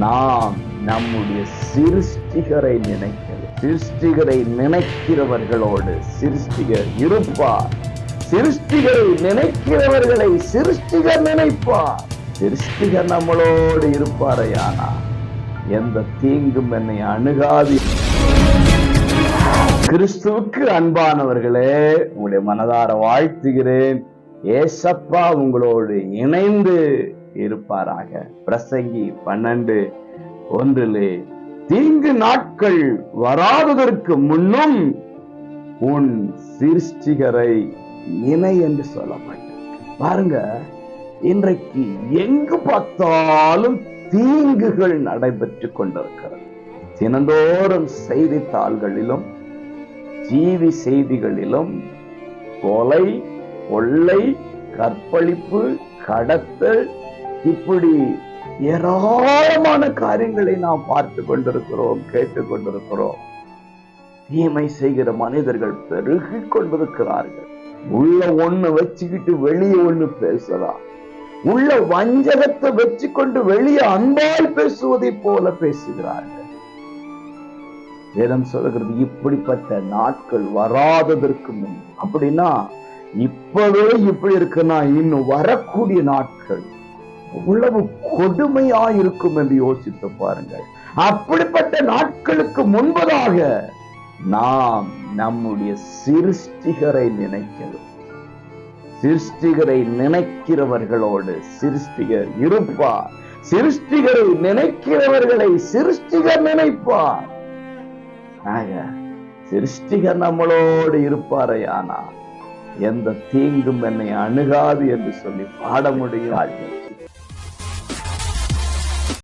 நாம் நம்முடைய சிருஷ்டிகரை நினைக்கிறோம். சிருஷ்டிகரை நினைக்கிறவர்களோடு சிருஷ்டிகர் இருப்பார். சிருஷ்டிகரை நினைக்கிறவர்களை சிருஷ்டிகர் நினைப்பார். சிருஷ்டிகர் நம்மளோடு இருப்பாரையானா எந்த தீங்கும் என்னை அணுகாது. கிறிஸ்துவுக்கு அன்பானவர்களே, உங்களுடைய மனதார வாழ்த்துகிறேன். ஏசப்பா உங்களோடு இணைந்து இருப்பாராக. பிரசங்கி 12:1 தீங்கு நாட்கள் வராததற்கு முன்னும் உன் சிருஷ்டிகரை நினை என்று சொல்லப்பட்டது. பாருங்க, இன்றைக்கு எங்கு பார்த்தாலும் தீங்குகள் நடைபெற்று கொண்டிருக்கிறது. தினந்தோறும் செய்தித்தாள்களிலும் டிவி செய்திகளிலும் கொலை, கொள்ளை, கற்பழிப்பு, கடத்தல், இப்படி ஏராளமான காரியங்களை நாம் பார்த்து கொண்டிருக்கிறோம், கேட்டுக் கொண்டிருக்கிறோம். தீமை செய்கிற மனிதர்கள் பெருகி கொண்டிருக்கிறார்கள். உள்ள ஒண்ணு வச்சுக்கிட்டு வெளியே ஒண்ணு பேசலாம். உள்ள வஞ்சகத்தை வச்சு கொண்டு வெளியே அன்பால் பேசுவதை போல பேசுகிறார்கள். வேதம் சொல்லுகிறது, இப்படிப்பட்ட நாட்கள் வராததற்கு முன். அப்படின்னா இப்பவே இப்படி இருக்குன்னா இன்னும் வரக்கூடிய நாட்கள் எவ்வளவு கொடுமையா இருக்கும் என்று யோசித்து பாருங்கள். அப்படிப்பட்ட நாட்களுக்கு முன்பதாக நாம் நம்முடைய சிருஷ்டிகரை நினைக்கிறோம். சிருஷ்டிகரை நினைக்கிறவர்களோடு சிருஷ்டிகர் இருப்பார். சிருஷ்டிகரை நினைக்கிறவர்களை சிருஷ்டிகர் நினைப்பார். சிருஷ்டிகர் நம்மளோடு இருப்பாரையானா எந்த தீங்கும் என்னை அணுகாது என்று சொல்லி பாட முடியாது.